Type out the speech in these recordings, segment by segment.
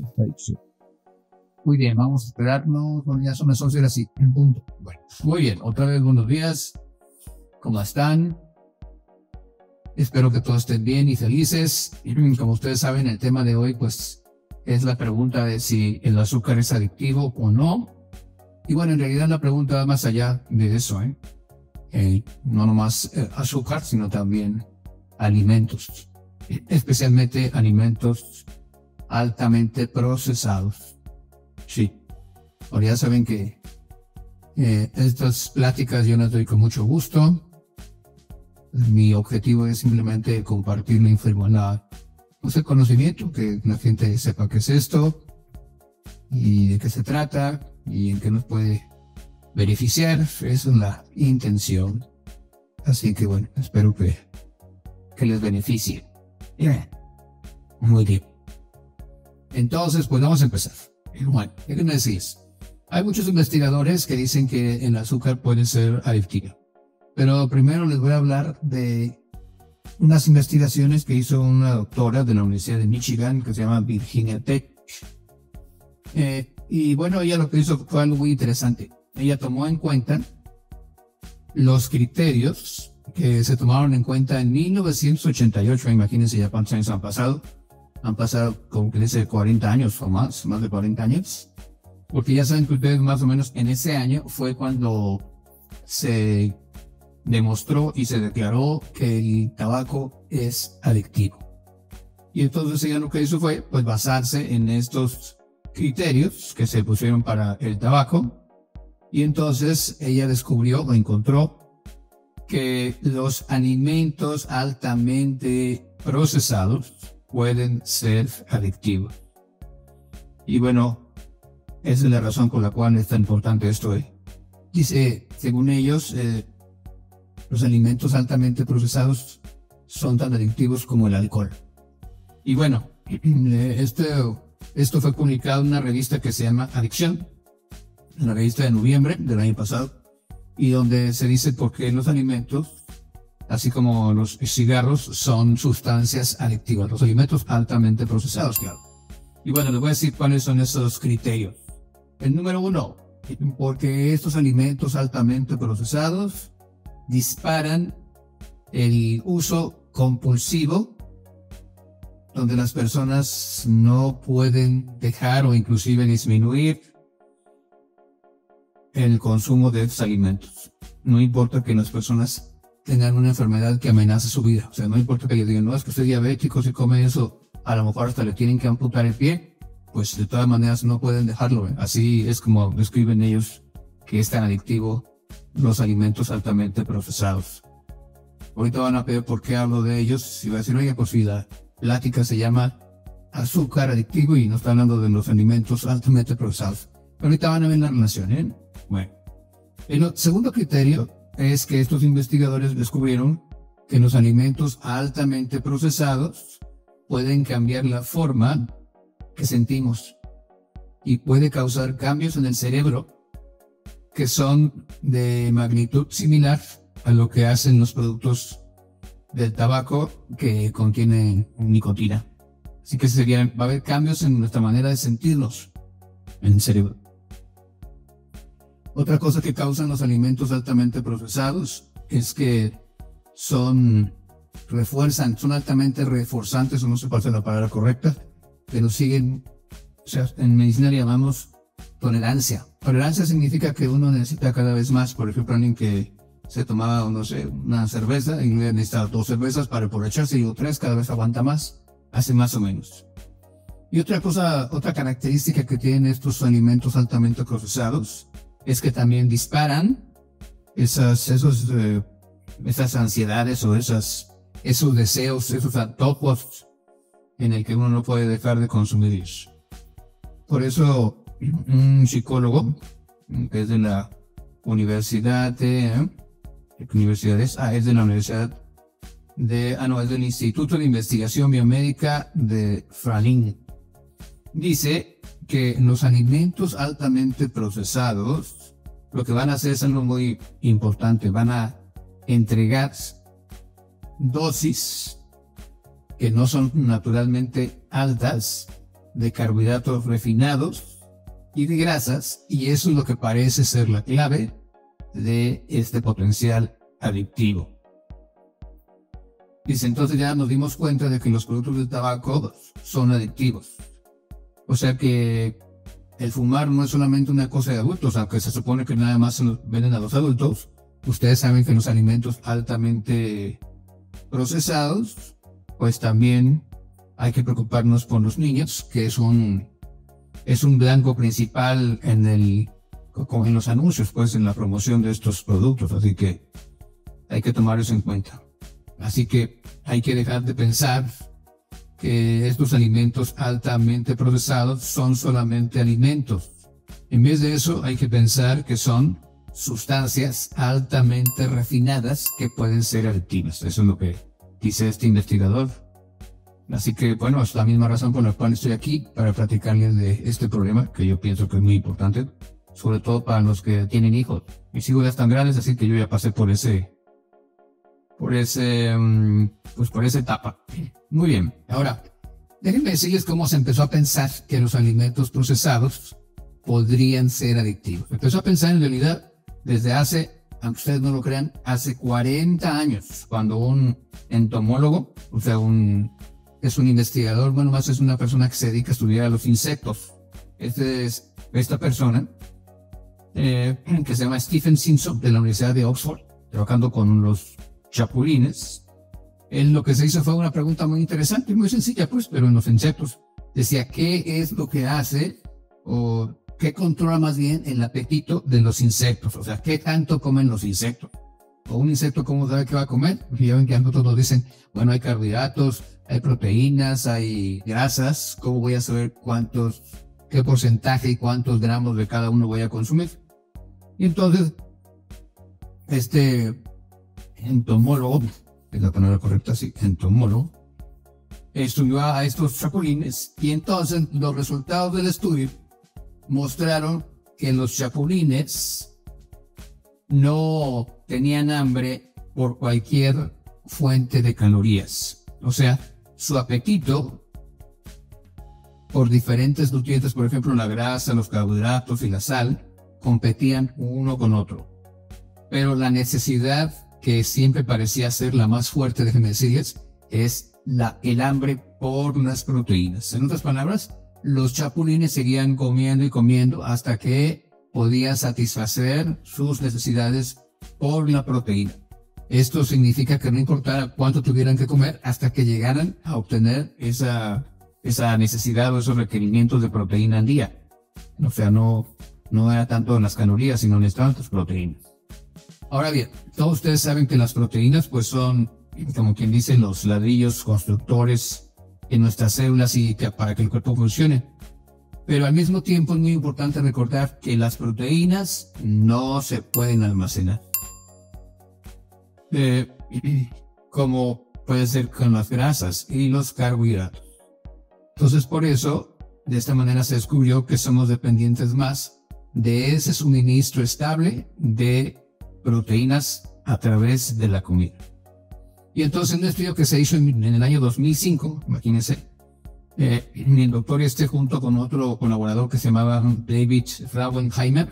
esta adicción. Muy bien, vamos a esperarnos. Bueno, ya son las 11 horas y en punto. Bueno, muy bien, otra vez buenos días. ¿Cómo están? Espero que todos estén bien y felices. Como ustedes saben, el tema de hoy, pues, es la pregunta de si el azúcar es adictivo o no. Y bueno, en realidad la pregunta va más allá de eso, no nomás azúcar, sino también alimentos, especialmente alimentos altamente procesados. Sí, ahora ya saben que estas pláticas yo las doy con mucho gusto. Mi objetivo es simplemente compartir la información, el conocimiento, que la gente sepa qué es esto y de qué se trata y en qué nos puede beneficiar. Esa es la intención. Así que bueno, espero que les beneficie. Muy bien. Entonces, pues vamos a empezar. Bueno, ¿qué me decís? Hay muchos investigadores que dicen que el azúcar puede ser adictivo. Pero primero les voy a hablar de unas investigaciones que hizo una doctora de la Universidad de Michigan que se llama Virginia Tech. Y bueno, ella lo que hizo fue algo muy interesante. Ella tomó en cuenta los criterios que se tomaron en cuenta en 1988. Imagínense ya cuántos años han pasado. Han pasado como que dice 40 años o más de 40 años. Porque ya saben que ustedes más o menos en ese año fue cuando se demostró y se declaró que el tabaco es adictivo. Y entonces ella lo que hizo fue pues basarse en estos criterios que se pusieron para el tabaco. Y entonces ella descubrió o encontró que los alimentos altamente procesados pueden ser adictivos. Y bueno, esa es la razón por la cual es tan importante esto. Dice, según ellos, los alimentos altamente procesados son tan adictivos como el alcohol. Y bueno, esto fue publicado en una revista que se llama Adicción, en la revista de noviembre del año pasado, y donde se dice por qué los alimentos, así como los cigarros, son sustancias adictivas, los alimentos altamente procesados, claro. Y bueno, les voy a decir cuáles son esos criterios. El número 1, porque estos alimentos altamente procesados disparan el uso compulsivo, donde las personas no pueden dejar o inclusive disminuir el consumo de estos alimentos. No importa que las personas tengan una enfermedad que amenace su vida. O sea, no importa que ellos digan, no, es que usted es diabético, si come eso, a lo mejor hasta le tienen que amputar el pie. Pues de todas maneras no pueden dejarlo. Así es como describen ellos que es tan adictivo los alimentos altamente procesados. Ahorita van a ver por qué hablo de ellos. Y voy a decir, oye, pues si la plática se llama azúcar adictivo y no está hablando de los alimentos altamente procesados. Pero ahorita van a ver la relación, Bueno, el segundo criterio es que estos investigadores descubrieron que los alimentos altamente procesados pueden cambiar la forma que sentimos y puede causar cambios en el cerebro que son de magnitud similar a lo que hacen los productos del tabaco que contienen nicotina. Así que va a haber cambios en nuestra manera de sentirlos en el cerebro. Otra cosa que causan los alimentos altamente procesados es que son altamente reforzantes, o no sé cuál es la palabra correcta, pero siguen, o sea, en medicina le llamamos tolerancia. Tolerancia significa que uno necesita cada vez más. Por ejemplo, alguien que se tomaba, no sé, una cerveza y necesita 2 cervezas para aprovecharse y 3, cada vez aguanta más, hace más o menos. Y otra característica que tienen estos alimentos altamente procesados es que también disparan esas ansiedades o esos deseos, esos antojos en el que uno no puede dejar de consumir. Por eso un psicólogo que es de la universidad de es del Instituto de Investigación Biomédica de Fralin, dice que los alimentos altamente procesados lo que van a hacer es algo muy importante. Van a entregar dosis que no son naturalmente altas, de carbohidratos refinados y de grasas, y eso es lo que parece ser la clave de este potencial adictivo. Dice, entonces ya nos dimos cuenta de que los productos del tabaco son adictivos. O sea que el fumar no es solamente una cosa de adultos, aunque se supone que nada más se los venden a los adultos. Ustedes saben que los alimentos altamente procesados, pues también hay que preocuparnos por los niños, que es un blanco principal en los anuncios, pues en la promoción de estos productos, así que hay que tomar eso en cuenta. Así que hay que dejar de pensar que estos alimentos altamente procesados son solamente alimentos. En vez de eso, hay que pensar que son sustancias altamente refinadas que pueden ser adictivas. Eso es lo que dice este investigador. Así que, bueno, es la misma razón por la cual estoy aquí, para platicarles de este problema, que yo pienso que es muy importante, sobre todo para los que tienen hijos. Mis hijos ya están grandes, así que yo ya pasé por esa etapa. Muy bien. Ahora, déjenme decirles cómo se empezó a pensar que los alimentos procesados podrían ser adictivos. Empezó a pensar en realidad desde hace, aunque ustedes no lo crean, hace 40 años, cuando un entomólogo, o sea, es un investigador, bueno, más es una persona que se dedica a estudiar a los insectos. Esta persona, que se llama Stephen Simpson, de la Universidad de Oxford, trabajando con los chapulines. Él lo que se hizo fue una pregunta muy interesante, muy sencilla, pues, pero en los insectos. Decía, ¿qué es lo que hace o qué controla más bien el apetito de los insectos? O sea, ¿qué tanto comen los insectos? O un insecto, ¿cómo sabe qué va a comer? Y ya ven que a nosotros nos dicen, bueno, hay carbohidratos, hay proteínas, hay grasas. ¿Cómo voy a saber qué porcentaje y cuántos gramos de cada uno voy a consumir? Y entonces, este entomólogo, es la palabra correcta, sí, entomólogo, estudió a estos chapulines, y entonces los resultados del estudio mostraron que los chapulines no tenían hambre por cualquier fuente de calorías. O sea, su apetito por diferentes nutrientes, por ejemplo la grasa, los carbohidratos y la sal, competían uno con otro. Pero la necesidad que siempre parecía ser la más fuerte, déjenme decirles, es el hambre por las proteínas. En otras palabras, los chapulines seguían comiendo y comiendo hasta que podían satisfacer sus necesidades por la proteína. Esto significa que no importara cuánto tuvieran que comer hasta que llegaran a obtener esa necesidad o esos requerimientos de proteína al día. O sea, no era tanto las calorías, sino necesitaban las proteínas. Ahora bien, todos ustedes saben que las proteínas pues son, como quien dice, los ladrillos constructores en nuestras células y para que el cuerpo funcione. Pero al mismo tiempo es muy importante recordar que las proteínas no se pueden almacenar. Como puede ser con las grasas y los carbohidratos. Entonces por eso, de esta manera se descubrió que somos dependientes más de ese suministro estable de proteínas a través de la comida. Y entonces un estudio que se hizo en el año 2005, imagínense, el doctor junto con otro colaborador que se llamaba David Rauwenheimer,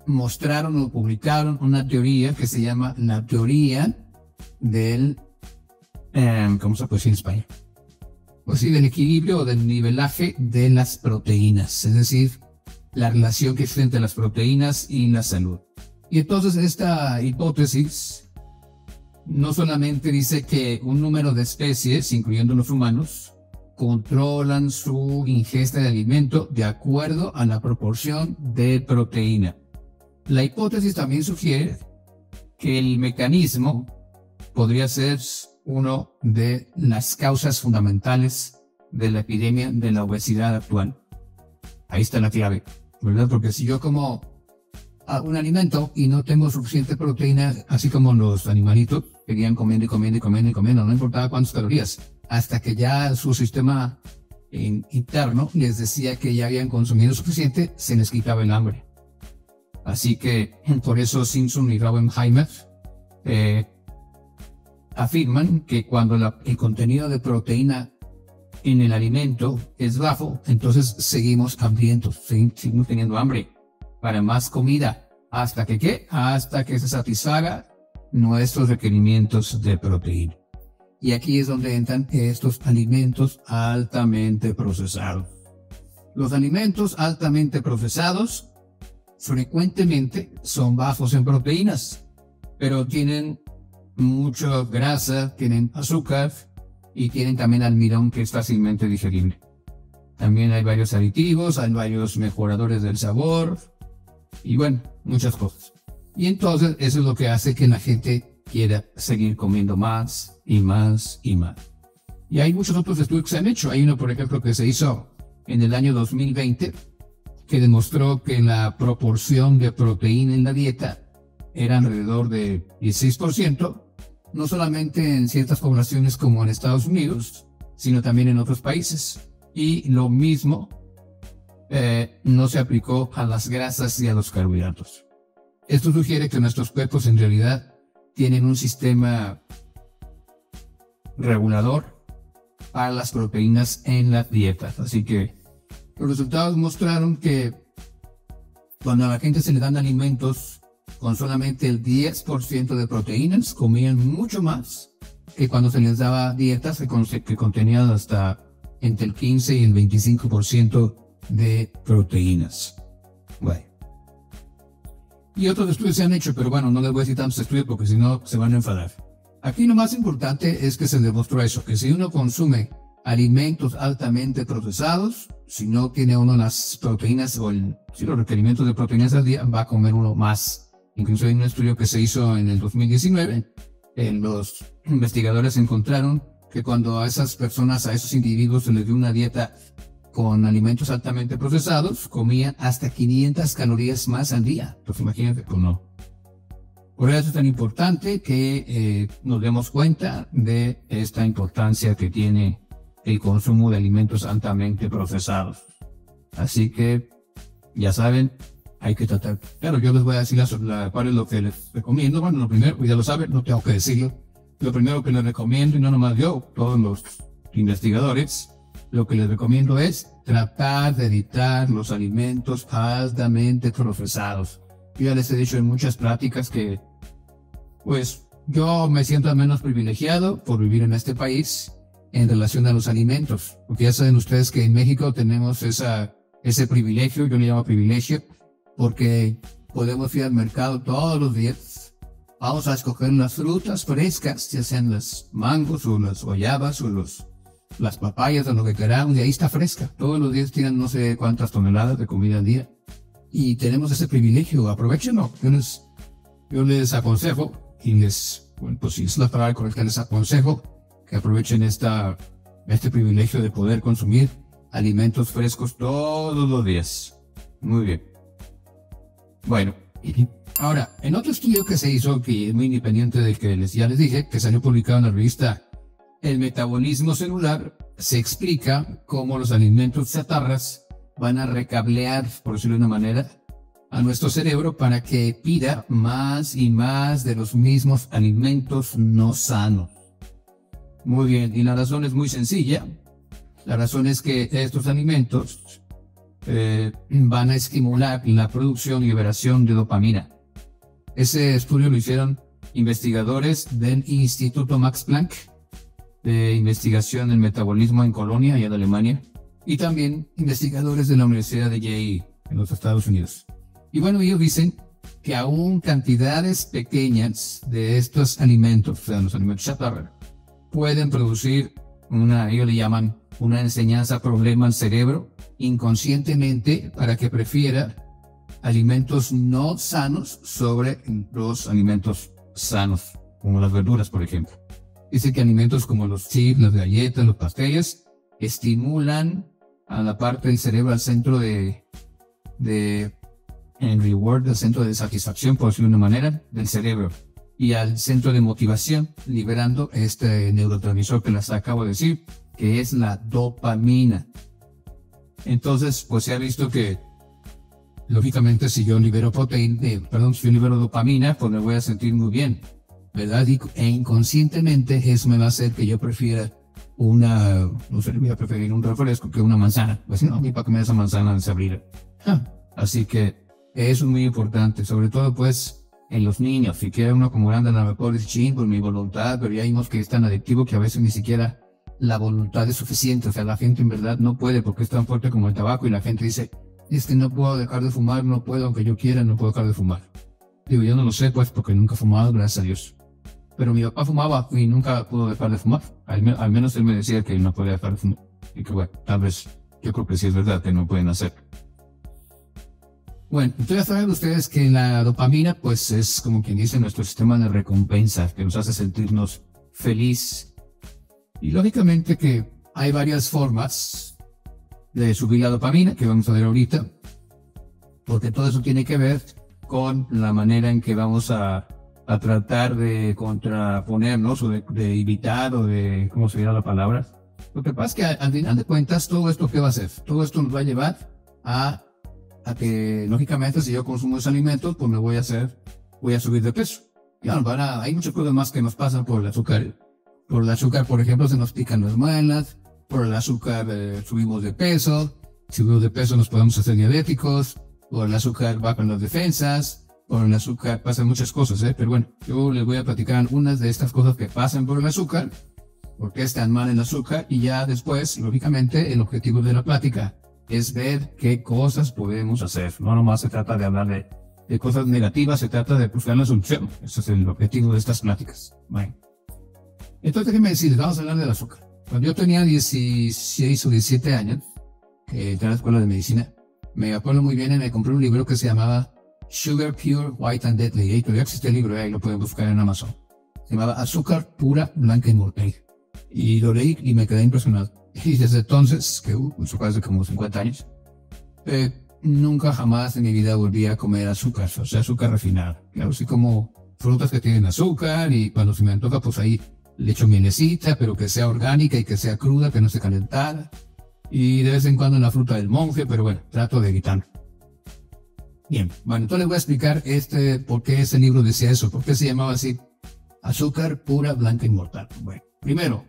mostraron o publicaron una teoría que se llama la teoría del, ¿cómo se puede decir en español? Pues sí, del equilibrio o del nivelaje de las proteínas, es decir, la relación que existe entre las proteínas y la salud. Y entonces esta hipótesis no solamente dice que un número de especies, incluyendo los humanos, controlan su ingesta de alimento de acuerdo a la proporción de proteína. La hipótesis también sugiere que el mecanismo podría ser una de las causas fundamentales de la epidemia de la obesidad actual. Ahí está la clave, ¿verdad? Porque si yo como un alimento y no tengo suficiente proteína, así como los animalitos, seguían comiendo y comiendo y comiendo y comiendo, no importaba cuántas calorías, hasta que ya su sistema interno les decía que ya habían consumido suficiente, se les quitaba el hambre. Así que por eso Simpson y Rauwenheimer afirman que cuando el contenido de proteína en el alimento es bajo, entonces seguimos hambrientos, seguimos teniendo hambre para más comida. ¿Hasta que qué? Hasta que se satisfaga nuestros requerimientos de proteína. Y aquí es donde entran estos alimentos altamente procesados. Los alimentos altamente procesados frecuentemente son bajos en proteínas, pero tienen mucha grasa, tienen azúcar y tienen también almidón que es fácilmente digerible. También hay varios aditivos, hay varios mejoradores del sabor y bueno, muchas cosas. Y entonces eso es lo que hace que la gente quiera seguir comiendo más y más y más. Y hay muchos otros estudios que se han hecho. Hay uno, por ejemplo, que se hizo en el año 2020 que demostró que la proporción de proteína en la dieta era alrededor de 16%, no solamente en ciertas poblaciones como en Estados Unidos, sino también en otros países. Y lo mismo no se aplicó a las grasas y a los carbohidratos. Esto sugiere que nuestros cuerpos en realidad tienen un sistema regulador para las proteínas en las dietas. Así que los resultados mostraron que cuando a la gente se le dan alimentos con solamente el 10% de proteínas, comían mucho más que cuando se les daba dietas que contenían hasta entre el 15 y el 25% de proteínas. Bueno. Y otros estudios se han hecho, pero bueno, no les voy a decir tantos estudios porque si no se van a enfadar. Aquí lo más importante es que se demostró eso, que si uno consume alimentos altamente procesados, si no tiene uno las proteínas o los requerimientos de proteínas al día, va a comer uno más. Incluso hay un estudio que se hizo en el 2019, los investigadores encontraron que cuando a esas personas, a esos individuos se les dio una dieta con alimentos altamente procesados, comían hasta 500 calorías más al día. Pues imagínate, pues no. Por eso es tan importante que nos demos cuenta de esta importancia que tiene el consumo de alimentos altamente procesados. Así que, ya saben, hay que tratar. Claro, yo les voy a decir cuál es lo que les recomiendo. Bueno, lo primero, ya lo saben, no tengo que decirlo. Lo primero que les recomiendo, y no nomás yo, todos los investigadores, lo que les recomiendo es tratar de evitar los alimentos altamente procesados. Yo ya les he dicho en muchas pláticas que, pues, yo me siento al menos privilegiado por vivir en este país en relación a los alimentos. Porque ya saben ustedes que en México tenemos ese privilegio, yo le llamo privilegio, porque podemos ir al mercado todos los días. Vamos a escoger las frutas frescas, ya sean las mangos o las guayabas o las papayas o lo que queramos, y ahí está fresca. Todos los días tienen no sé cuántas toneladas de comida al día. Y tenemos ese privilegio, aprovechenlo. Yo les aconsejo, bueno, pues si es la palabra correcta, les aconsejo que aprovechen este privilegio de poder consumir alimentos frescos todos los días. Muy bien. Bueno, ahora, en otro estudio que se hizo, que es muy independiente del que ya les dije, que salió publicado en la revista El Metabolismo Celular, se explica cómo los alimentos chatarras van a recablear, por decirlo de una manera, a nuestro cerebro para que pida más y más de los mismos alimentos no sanos. Muy bien, y la razón es muy sencilla. La razón es que estos alimentos van a estimular la producción y liberación de dopamina. Ese estudio lo hicieron investigadores del Instituto Max Planck de Investigación del Metabolismo en Colonia, allá de Alemania, y también investigadores de la Universidad de Yale en los Estados Unidos. Y bueno, ellos dicen que aún cantidades pequeñas de estos alimentos, o sea, los alimentos chatarra, pueden producir ellos le llaman una enseñanza problema al cerebro inconscientemente para que prefiera alimentos no sanos sobre los alimentos sanos, como las verduras, por ejemplo. Dice que alimentos como los chips, las galletas, los pasteles, estimulan a la parte del cerebro, al centro en reward, al centro de satisfacción, por decirlo de una manera, del cerebro, y al centro de motivación, liberando este neurotransmisor que les acabo de decir, que es la dopamina. Entonces, pues se ha visto que, lógicamente, si yo libero si yo libero dopamina, pues me voy a sentir muy bien, ¿verdad? E inconscientemente eso me va a hacer que yo prefiera no sé, voy a preferir un refresco que una manzana. Pues no, ni para comer esa manzana se abrirá. Así que eso es muy importante, sobre todo pues en los niños. Si quiere uno como anda, a lo mejor es ching por mi voluntad, pero ya vimos que es tan adictivo que a veces ni siquiera la voluntad es suficiente. O sea, la gente en verdad no puede porque es tan fuerte como el tabaco y la gente dice, es que no puedo dejar de fumar, no puedo, aunque yo quiera, no puedo dejar de fumar. Digo, yo no lo sé pues porque nunca he fumado, gracias a Dios. Pero mi papá fumaba y nunca pudo dejar de fumar. Al menos él me decía que no podía dejar de fumar. Y que bueno, tal vez, yo creo que sí es verdad que no pueden hacer. Bueno, entonces ya saben ustedes que la dopamina, pues es como quien dice nuestro sistema de recompensa, que nos hace sentirnos feliz. Y lógicamente que hay varias formas de subir la dopamina, que vamos a ver ahorita, porque todo eso tiene que ver con la manera en que vamos a tratar de contraponernos o de evitar o de, ¿cómo se dirá la palabra? Lo que pasa es que al final de cuentas todo esto ¿qué va a hacer? Todo esto nos va a llevar a que lógicamente si yo consumo esos alimentos pues voy a subir de peso. Ya, hay muchas cosas más que nos pasan por el azúcar. Por el azúcar, por ejemplo, se nos pican las muelas, por el azúcar subimos de peso, si subimos de peso nos podemos hacer diabéticos, por el azúcar bajan las defensas, por el azúcar pasan muchas cosas, pero bueno, yo les voy a platicar algunas de estas cosas que pasan por el azúcar, por qué es tan mal el azúcar, y ya después, lógicamente, el objetivo de la plática es ver qué cosas podemos hacer. No nomás se trata de hablar de cosas negativas, se trata de buscar la solución. Ese es el objetivo de estas pláticas. Bueno. Entonces, déjenme decirles, vamos a hablar del azúcar. Cuando yo tenía 16 o 17 años, que entré a la escuela de medicina, me acuerdo muy bien y me compré un libro que se llamaba Sugar Pure, White and Deadly. Y todavía existe el libro, ahí lo pueden buscar en Amazon. Se llamaba Azúcar Pura, Blanca y Mortal. Y lo leí y me quedé impresionado. Y desde entonces, que eso fue hace como 50 años, nunca jamás en mi vida volví a comer azúcar, o sea, azúcar refinado. Claro, sí como frutas que tienen azúcar y cuando se me antoja, pues ahí le echo mielecita, pero que sea orgánica y que sea cruda, que no esté calentada. Y de vez en cuando en la fruta del monje, pero bueno, trato de evitarlo. Bien, bueno, entonces les voy a explicar por qué ese libro decía eso, por qué se llamaba así, Azúcar Pura, Blanca y Mortal. Bueno, primero,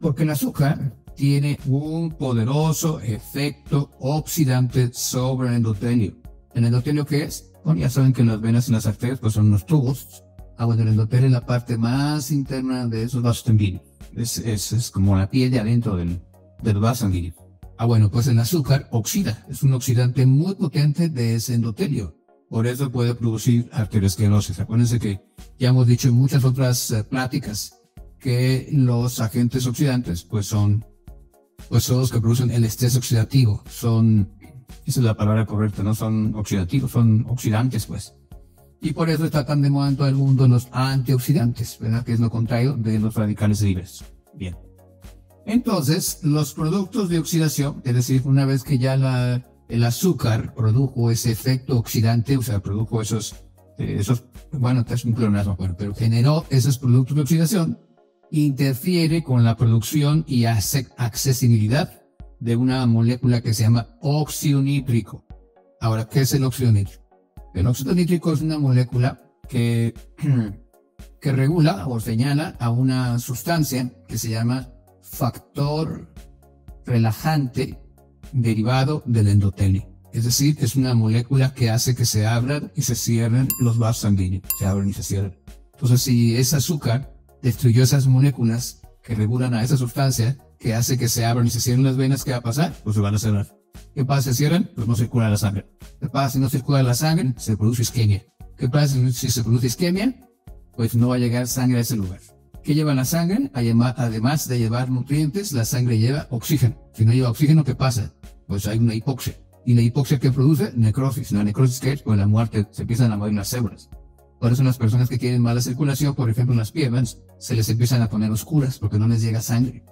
porque el azúcar tiene un poderoso efecto oxidante sobre el endotelio. ¿El endotelio qué es? Bueno, ya saben que las venas y las arterias pues son unos tubos. Bueno, el endotelio es la parte más interna de esos vasos sanguíneos. Es como la piel de adentro del vaso sanguíneo. Bueno, pues el azúcar oxida. Es un oxidante muy potente de ese endotelio. Por eso puede producir arteriosclerosis. Acuérdense que ya hemos dicho en muchas otras pláticas que los agentes oxidantes pues son los que producen el estrés oxidativo. Esa es la palabra correcta, no son oxidativos, son oxidantes pues. Y por eso está tan de moda en todo el mundo los antioxidantes, ¿verdad? Que es lo contrario de los radicales libres. Bien. Entonces, los productos de oxidación, es decir, una vez que ya el azúcar produjo ese efecto oxidante, o sea, produjo bueno, es un pleonasmo, pero generó esos productos de oxidación, interfiere con la producción y accesibilidad de una molécula que se llama óxido nítrico. Ahora, ¿qué es el óxido nítrico? El óxido nítrico es una molécula que regula o señala a una sustancia que se llama factor relajante derivado del endotelio. Es decir, es una molécula que hace que se abran y se cierren los vasos sanguíneos. Se abren y se cierran. Entonces, si ese azúcar destruyó esas moléculas que regulan a esa sustancia que hace que se abran y se cierren las venas, ¿qué va a pasar? Pues se van a cerrar. ¿Qué pasa si se cierran? Pues no circula la sangre. ¿Qué pasa si no circula la sangre? Se produce isquemia. ¿Qué pasa si se produce isquemia? Pues no va a llegar sangre a ese lugar. ¿Qué lleva la sangre? Además de llevar nutrientes, la sangre lleva oxígeno. Si no lleva oxígeno, ¿qué pasa? Pues hay una hipoxia. ¿Y la hipoxia qué produce? Necrosis. ¿La necrosis qué es? Pues la muerte, se empiezan a morir las células. Por eso las personas que tienen mala circulación, por ejemplo en las piernas, se les empiezan a poner oscuras porque no les llega sangre.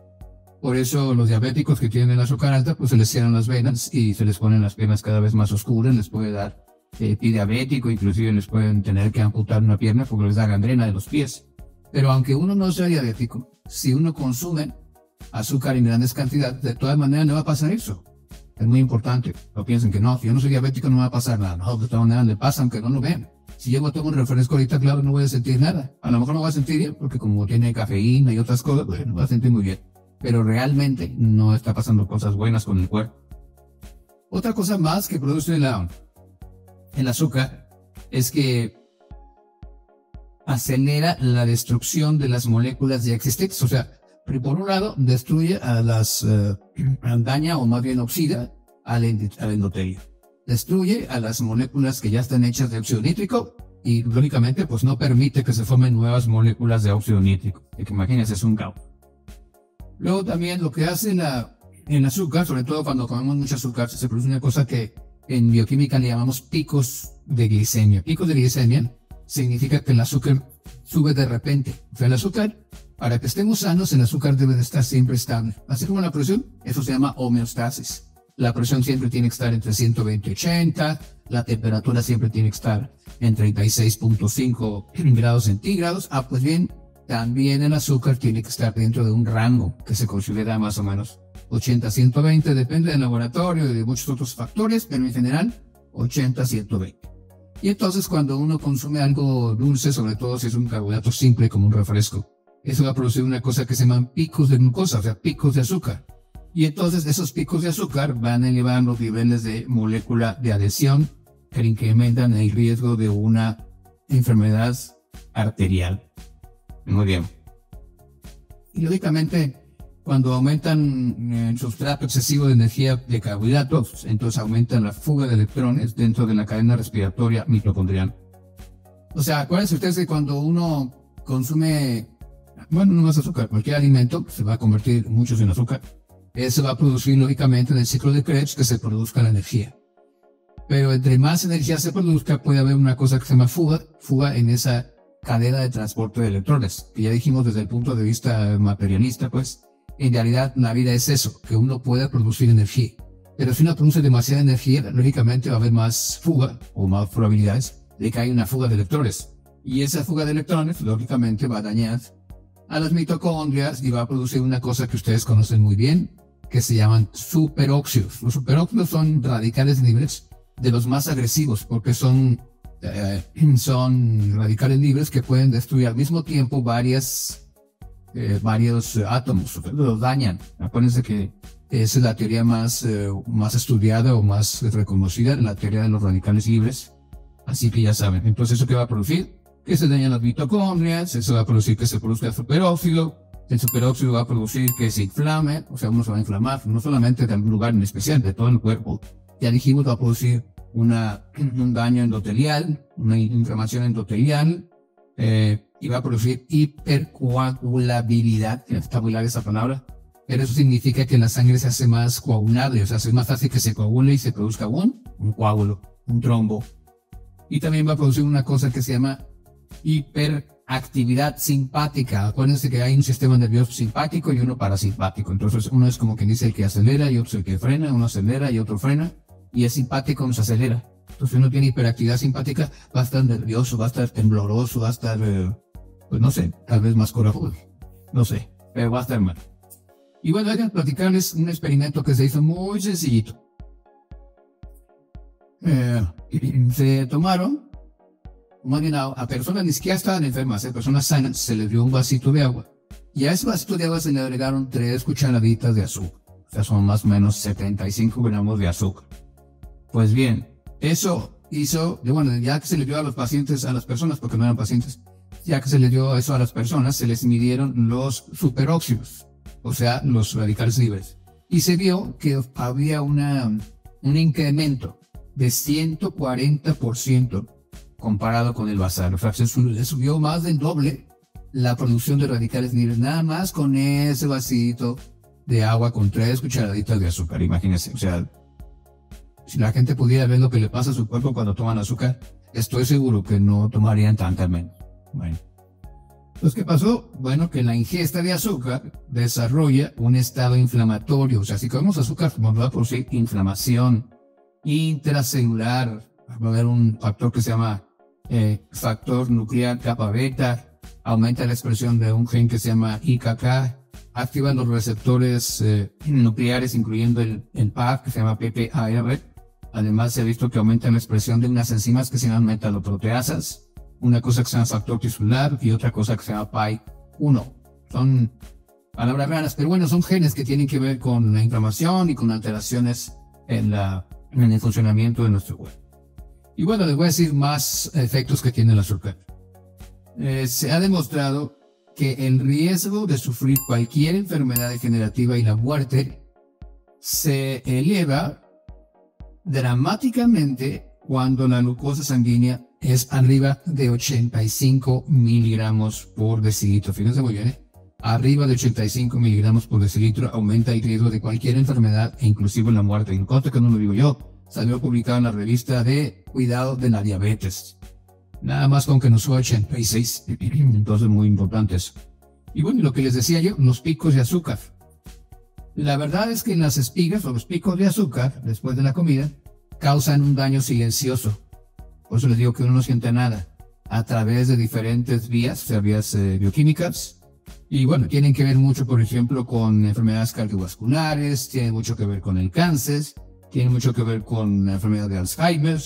Por eso los diabéticos que tienen el azúcar alta, pues se les cierran las venas y se les ponen las piernas cada vez más oscuras, les puede dar pie diabético, inclusive les pueden tener que amputar una pierna porque les da gangrena de los pies. Pero aunque uno no sea diabético, si uno consume azúcar en grandes cantidades, de todas maneras no va a pasar eso. Es muy importante. No piensen que no, si yo no soy diabético no me va a pasar nada. No, de todas maneras le pasa aunque no lo vean. Si yo tomo un refresco ahorita, claro, no voy a sentir nada. A lo mejor no voy a sentir bien porque como tiene cafeína y otras cosas, pues no voy a sentir muy bien. pero realmente no está pasando cosas buenas con el cuerpo. Otra cosa más que produce el azúcar es que acelera la destrucción de las moléculas ya existentes. O sea, por un lado, destruye daña o más bien oxida al endotelio. Destruye a las moléculas que ya están hechas de óxido nítrico y, lógicamente, pues no permite que se formen nuevas moléculas de óxido nítrico. Y que imagínense, es un caos. Luego también lo que hace el azúcar, sobre todo cuando comemos mucho azúcar, se produce una cosa que en bioquímica le llamamos picos de glicemia. Picos de glicemia significa que el azúcar sube de repente. O sea, el azúcar, para que estemos sanos, el azúcar debe de estar siempre estable. Así como la presión, eso se llama homeostasis. La presión siempre tiene que estar entre 120 y 80, la temperatura siempre tiene que estar en 36.5 grados centígrados. Pues bien, también el azúcar tiene que estar dentro de un rango que se considera más o menos 80-120, depende del laboratorio y de muchos otros factores, pero en general 80-120. Y entonces cuando uno consume algo dulce, sobre todo si es un carbohidrato simple como un refresco, eso va a producir una cosa que se llaman picos de glucosa, o sea, picos de azúcar. Y entonces esos picos de azúcar van a elevar los niveles de molécula de adhesión que incrementan el riesgo de una enfermedad arterial. Muy bien. Y lógicamente, cuando aumentan el sustrato excesivo de energía de carbohidratos, entonces aumenta la fuga de electrones dentro de la cadena respiratoria mitocondrial. O sea, acuérdense ustedes que cuando uno consume, bueno, no más azúcar, cualquier alimento, se va a convertir muchos en azúcar. Eso va a producir, lógicamente, en el ciclo de Krebs que se produzca la energía. Pero entre más energía se produzca, puede haber una cosa que se llama fuga en esa cadena de transporte de electrones, que ya dijimos desde el punto de vista materialista, pues, en realidad la vida es eso, que uno pueda producir energía. Pero si uno produce demasiada energía, lógicamente va a haber más fuga, o más probabilidades de que haya una fuga de electrones. Y esa fuga de electrones, lógicamente, va a dañar a las mitocondrias y va a producir una cosa que ustedes conocen muy bien, que se llaman superóxidos. Los superóxidos son radicales libres de los más agresivos, porque son radicales libres que pueden destruir al mismo tiempo varios átomos, los dañan. Acuérdense que esa es la teoría más estudiada o más reconocida, la teoría de los radicales libres. Así que ya saben. Entonces, ¿eso qué va a producir? Que se dañan las mitocondrias, eso va a producir que se produzca el superóxido. El superóxido va a producir que se inflame, o sea, uno se va a inflamar, no solamente de algún lugar en especial, de todo el cuerpo. Ya dijimos, va a producir un daño endotelial, una inflamación endotelial, y va a producir hipercoagulabilidad. Está muy larga esa palabra, pero eso significa que la sangre se hace más coagulable, o sea, es más fácil que se coagule y se produzca un coágulo, un trombo. Y también va a producir una cosa que se llama hiperactividad simpática. Acuérdense que hay un sistema nervioso simpático y uno parasimpático. Entonces uno es como quien dice el que acelera y otro el que frena, uno acelera y otro frena, y es simpático nos acelera. Entonces uno tiene hiperactividad simpática, va a estar nervioso, va a estar tembloroso, va a estar, pues no sé, tal vez más corajudo, no sé, pero va a estar mal. Y bueno, hay que platicarles un experimento que se hizo muy sencillito. Se tomaron, más bien a personas ni siquiera estaban enfermas, personas sanas, se les dio un vasito de agua. Y a ese vasito de agua se le agregaron 3 cucharaditas de azúcar. O sea, son más o menos 75 gramos de azúcar. Pues bien, eso hizo, bueno, ya que se le dio a los pacientes, a las personas, porque no eran pacientes, ya que se le dio eso a las personas, se les midieron los superóxidos, o sea, los radicales libres. Y se vio que había un incremento de 140% comparado con el basal. O sea, se subió más del doble la producción de radicales libres, nada más con ese vasito de agua con 3 cucharaditas de azúcar. Imagínense, o sea, si la gente pudiera ver lo que le pasa a su cuerpo cuando toman azúcar, estoy seguro que no tomarían tanta menos. Bueno, entonces, ¿qué pasó? Bueno, que la ingesta de azúcar desarrolla un estado inflamatorio. O sea, si comemos azúcar, nos va a producir inflamación intracelular. Va a haber un factor que se llama factor nuclear kappa beta, aumenta la expresión de un gen que se llama IKK, activa los receptores nucleares, incluyendo el PAR, que se llama PPAR. Además, se ha visto que aumenta la expresión de unas enzimas que se llaman metaloproteasas, una cosa que se llama factor tisular y otra cosa que se llama PAI-1. Son palabras raras, pero bueno, son genes que tienen que ver con la inflamación y con alteraciones en el funcionamiento de nuestro cuerpo. Y bueno, les voy a decir más efectos que tiene el azúcar. Se ha demostrado que el riesgo de sufrir cualquier enfermedad degenerativa y la muerte se eleva dramáticamente cuando la glucosa sanguínea es arriba de 85 miligramos por decilitro. Fíjense muy bien, ¿eh? Arriba de 85 miligramos por decilitro aumenta el riesgo de cualquier enfermedad e inclusive la muerte. Y conste que no lo digo yo, salió publicado en la revista de Cuidado de la Diabetes. Nada más con que nos suba 86, entonces muy importante eso. Y bueno, lo que les decía yo, los picos de azúcar. La verdad es que las espigas o los picos de azúcar, después de la comida, causan un daño silencioso. Por eso les digo que uno no siente nada. A través de diferentes vías, o sea, vías bioquímicas. Y bueno, tienen que ver mucho, por ejemplo, con enfermedades cardiovasculares, tienen mucho que ver con el cáncer, tienen mucho que ver con la enfermedad de Alzheimer,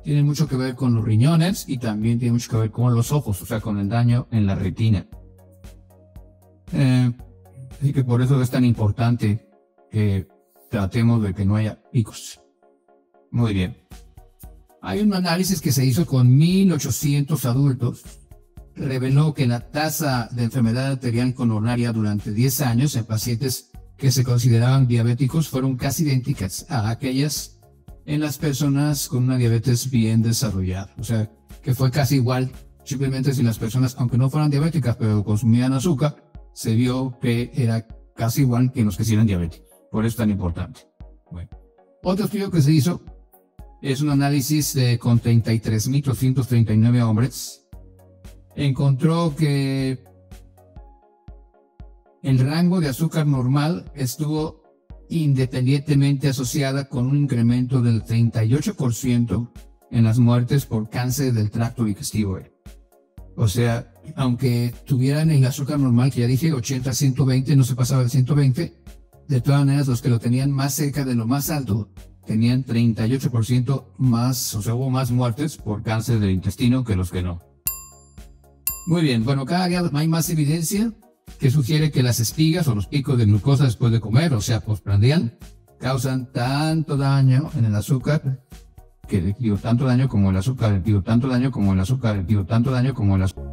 tienen mucho que ver con los riñones y también tienen mucho que ver con los ojos, o sea, con el daño en la retina. Así que por eso es tan importante que tratemos de que no haya picos. Muy bien. Hay un análisis que se hizo con 1.800 adultos. Reveló que la tasa de enfermedad arterial coronaria durante 10 años en pacientes que se consideraban diabéticos fueron casi idénticas a aquellas en las personas con una diabetes bien desarrollada. O sea, que fue casi igual. Simplemente si las personas, aunque no fueran diabéticas, pero consumían azúcar, se vio que era casi igual que los que sí eran diabéticos. Por eso es tan importante. Bueno. Otro estudio que se hizo es un análisis con 33.239 hombres. Encontró que el rango de azúcar normal estuvo independientemente asociada con un incremento del 38% en las muertes por cáncer del tracto digestivo. O sea, aunque tuvieran el azúcar normal, que ya dije, 80 a 120, no se pasaba de 120, de todas maneras los que lo tenían más cerca de lo más alto tenían 38% más, o sea, hubo más muertes por cáncer del intestino que los que no. Muy bien, bueno, cada día hay más evidencia que sugiere que las espigas o los picos de glucosa después de comer, o sea, postprandial, causan tanto daño en el azúcar, que digo, tanto daño como el azúcar, digo, tanto daño como el azúcar, digo, tanto daño como el azúcar.